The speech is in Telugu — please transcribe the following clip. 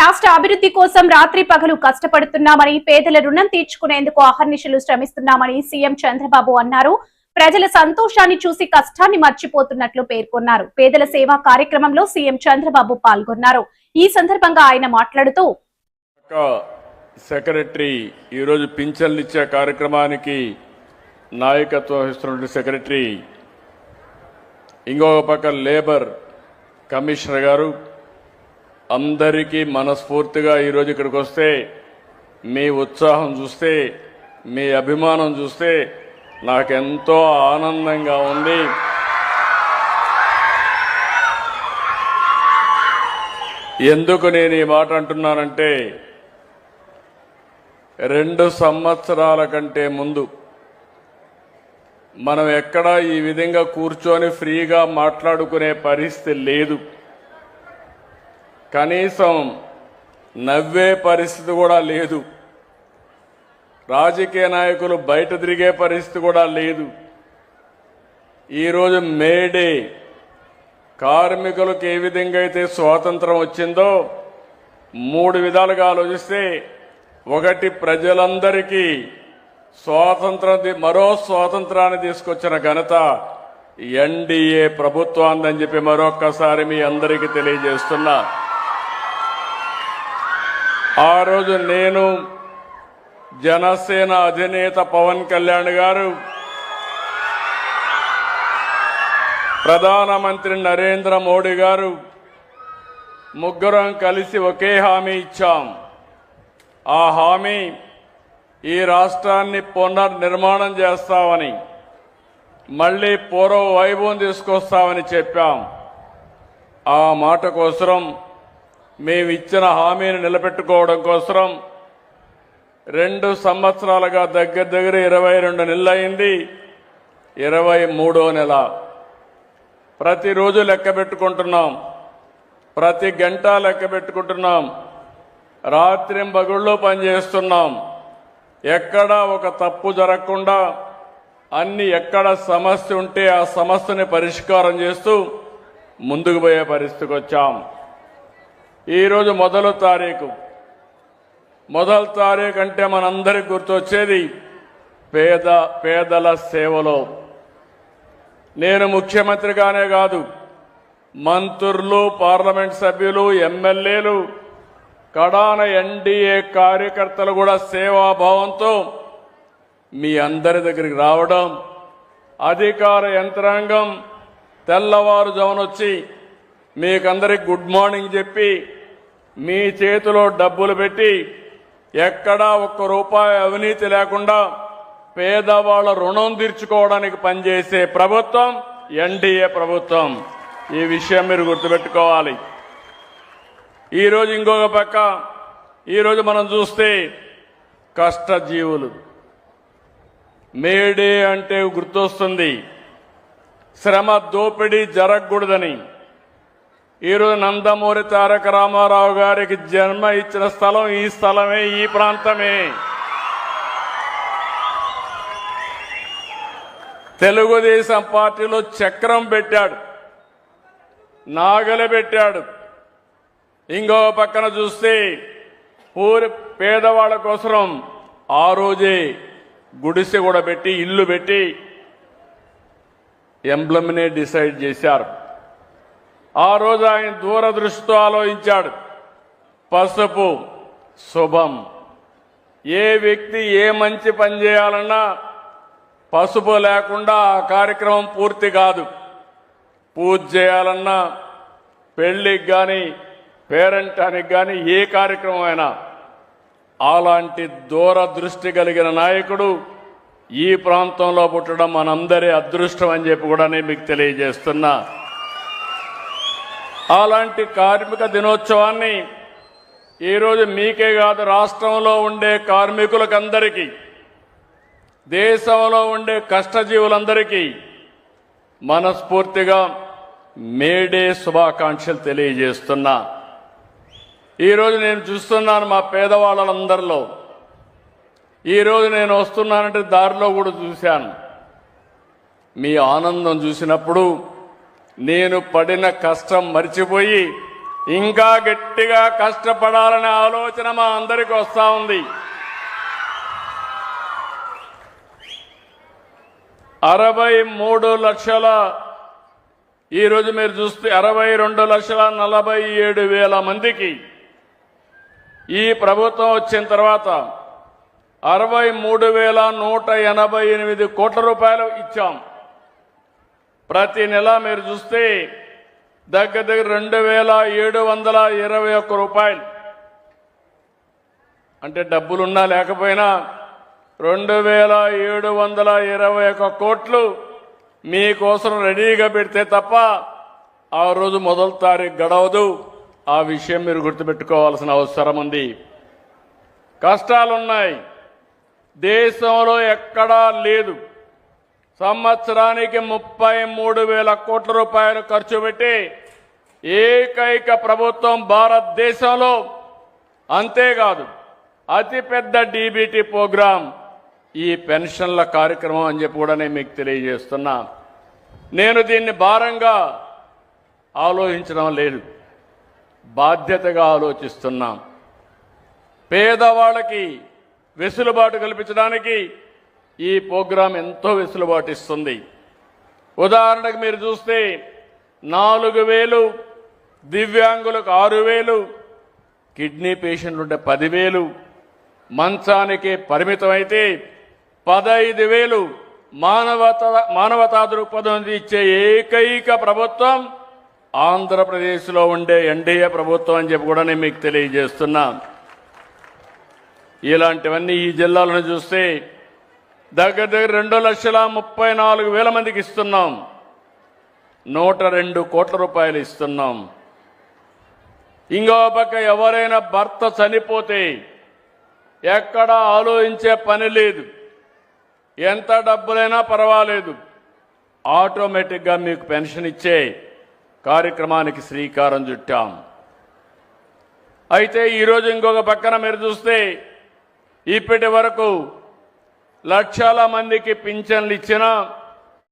రాష్ట్ర అభివృద్ధి కోసం రాత్రి పగలు కష్టపడుతున్నామని, పేదల రుణం తీర్చుకునేందుకు అహర్నిశలు శ్రమిస్తున్నామని సీఎం చంద్రబాబు అన్నారు. ప్రజల సంతోషాన్ని చూసి కష్టాన్ని మర్చిపోతున్నట్లు పేర్కొన్నారు. పేదల సేవా కార్యక్రమంలో సీఎం చంద్రబాబు పాల్గొన్నారు. ఈ సందర్భంగా ఆయన మాట్లాడుతూ, సెక్రటరీ ఈరోజు పింఛన్లు ఇచ్చే కార్యక్రమానికి నాయకత్వం వహిస్తున్న సెక్రటరీ, ఇంకొక పక్క లేబర్ కమిషనర్ గారు, అందరికీ మనస్ఫూర్తిగా ఈరోజు ఇక్కడికి వస్తే మీ ఉత్సాహం చూస్తే, మీ అభిమానం చూస్తే నాకెంతో ఆనందంగా ఉంది. ఎందుకు నేను ఈ మాట అంటున్నానంటే, 2 సంవత్సరాల కంటే ముందు మనం ఎక్కడా ఈ విధంగా కూర్చొని ఫ్రీగా మాట్లాడుకునే పరిస్థితి లేదు. కనీసం నవ్వే పరిస్థితి కూడా లేదు. రాజకీయ నాయకులు బయట తిరిగే పరిస్థితి కూడా లేదు. ఈరోజు మేడే కార్మికులకు ఏ విధంగా అయితే స్వాతంత్రం వచ్చిందో 3 విధాలుగా ఆలోచిస్తే, ఒకటి ప్రజలందరికీ మరో స్వాతంత్రాన్ని తీసుకొచ్చిన ఘనత ఎన్డీఏ ప్రభుత్వాన్ని చెప్పి మరొక్కసారి మీ అందరికీ తెలియజేస్తున్నా. ఆ రోజు నేను, జనసేన అధినేత పవన్ కళ్యాణ్ గారు, ప్రధానమంత్రి నరేంద్ర మోడీ గారు ముగ్గురం కలిసి ఒకే హామీ ఇచ్చాం. ఆ హామీ ఈ రాష్ట్రాన్ని పునర్నిర్మాణం చేస్తామని, మళ్లీ పూర్వ వైభవం తీసుకొస్తామని చెప్పాం. ఆ మాట కోసం, మేమిచ్చిన హామీని నిలబెట్టుకోవడం కోసం 2 సంవత్సరాలుగా దగ్గర 22 నెలలు అయింది. 23వ నెల. ప్రతిరోజు లెక్క పెట్టుకుంటున్నాం, ప్రతి గంట లెక్క పెట్టుకుంటున్నాం, రాత్రింబగళ్ళు పనిచేస్తున్నాం. ఎక్కడా ఒక తప్పు జరగకుండా ఎక్కడ సమస్య ఉంటే ఆ సమస్యని పరిష్కారం చేస్తూ ముందుకు పోయే పరిస్థితికి వచ్చాం. ఈరోజు మొదటి తారీఖు అంటే మనందరికి గుర్తొచ్చేది పేదల సేవలో. నేను ముఖ్యమంత్రిగానే కాదు, మంత్రులు, పార్లమెంట్ సభ్యులు, ఎమ్మెల్యేలు, కడాన ఎన్డీఏ కార్యకర్తలు కూడా సేవాభావంతో మీ అందరి దగ్గరికి రావడం, అధికార యంత్రాంగం తెల్లవారుజామునొచ్చి మీకందరికి గుడ్ మార్నింగ్ చెప్పి మీ చేతిలో డబ్బులు పెట్టి, ఎక్కడా ₹1 అవినీతి లేకుండా పేదవాళ్ల రుణం తీర్చుకోవడానికి పనిచేసే ప్రభుత్వం ఎన్డీఏ ప్రభుత్వం. ఈ విషయం మీరు గుర్తుపెట్టుకోవాలి. ఈరోజు ఇంకొక పక్క, ఈరోజు మనం చూస్తే కష్టజీవులు, మేడే అంటే గుర్తొస్తుంది. శ్రమ దోపిడీ జరగకూడదని ఈరోజు నందమూరి తారక రామారావు గారికి జన్మ ఇచ్చిన స్థలం ఈ స్థలమే, ఈ ప్రాంతమే. తెలుగుదేశం పార్టీలో చక్రం పెట్టాడు, నాగలి పెట్టాడు. ఇంకో పక్కన చూస్తే పేదవాళ్ల కోసం ఆ రోజే గుడిసె కూడా పెట్టి, ఇల్లు పెట్టి ఎంబ్లమ్నే డిసైడ్ చేశారు. ఆ రోజు ఆయన దూరదృష్టితో ఆలోచించాడు. పసుపు శుభం. ఏ వ్యక్తి ఏ మంచి పని చేయాలన్నా పసుపు లేకుండా ఆ కార్యక్రమం పూర్తి కాదు. పూజ చేయాలన్నా, పెళ్లికి కానీ, పేరెంటానికి కానీ, ఏ కార్యక్రమం అయినా అలాంటి దూరదృష్టి కలిగిన నాయకుడు ఈ ప్రాంతంలో పుట్టడం మనందరి అదృష్టం అని చెప్పి కూడా నేను మీకు తెలియజేస్తున్నా. అలాంటి కార్మిక దినోత్సవాన్ని ఈరోజు మీకే కాదు, రాష్ట్రంలో ఉండే కార్మికులకందరికీ, దేశంలో ఉండే కష్టజీవులందరికీ మనస్ఫూర్తిగా మేడే శుభాకాంక్షలు తెలియజేస్తున్నా. ఈరోజు నేను చూస్తున్నాను మా పేదవాళ్ళందరిలో, ఈరోజు నేను వస్తున్నానంటే దారిలో కూడా చూశాను. మీ ఆనందం చూసినప్పుడు నేను పడిన కష్టం మర్చిపోయి ఇంకా గట్టిగా కష్టపడాలనే ఆలోచన మా అందరికీ వస్తా ఉంది. 63 లక్షల, ఈరోజు మీరు చూస్తే 62,47,000 మందికి ఈ ప్రభుత్వం వచ్చిన తర్వాత 63,188 కోట్ల రూపాయలు ఇచ్చాం. ప్రతి నెల మీరు చూస్తే దగ్గర 2,721 రూపాయలు, అంటే డబ్బులున్నా లేకపోయినా 2,721 కోట్లు మీకోసం రెడీగా పెడితే తప్ప ఆ రోజు మొదటి తారీఖు గడవదు. ఆ విషయం మీరు గుర్తుపెట్టుకోవాల్సిన అవసరం ఉంది. కష్టాలున్నాయి, దేశంలో ఎక్కడా లేదు. సంవత్సరానికి 33,000 కోట్ల రూపాయలు ఖర్చు పెట్టి ఏకైక ప్రభుత్వం భారతదేశంలో. అంతేకాదు, అతిపెద్ద డీబీటీ ప్రోగ్రాం ఈ పెన్షన్ల కార్యక్రమం అని చెప్పి కూడా నేను మీకు తెలియజేస్తున్నా. నేను దీన్ని భారంగా ఆలోచించడం లేదు, బాధ్యతగా ఆలోచిస్తున్నా. పేదవాళ్ళకి వెసులుబాటు కల్పించడానికి ఈ ప్రోగ్రాం ఎంతో వెసులుబాటు ఇస్తుంది. ఉదాహరణకు మీరు చూస్తే 4,000, దివ్యాంగులకు 6,000, కిడ్నీ పేషెంట్లు ఉంటే 10,000, మంచానికి పరిమితమైతే 15,000 మానవతా దృక్పథం ఇచ్చే ఏకైక ప్రభుత్వం ఆంధ్రప్రదేశ్లో ఉండే ఎన్డీఏ ప్రభుత్వం అని చెప్పి కూడా నేను మీకు తెలియజేస్తున్నా. ఇలాంటివన్నీ ఈ జిల్లాలను చూస్తే దగ్గర 2,34,000 మందికి ఇస్తున్నాం. 102 కోట్ల రూపాయలు ఇస్తున్నాం. ఇంకో పక్క ఎవరైనా భర్త చనిపోతే ఎక్కడ ఆలోచించే పని లేదు, ఎంత డబ్బులైనా పర్వాలేదు, ఆటోమేటిక్గా మీకు పెన్షన్ ఇచ్చే కార్యక్రమానికి శ్రీకారం చుట్టాం. అయితే ఈరోజు ఇంకొక పక్కన మీరు చూస్తే ఇప్పటి వరకు లక్షల మందికి పింఛన్లు ఇచ్చినా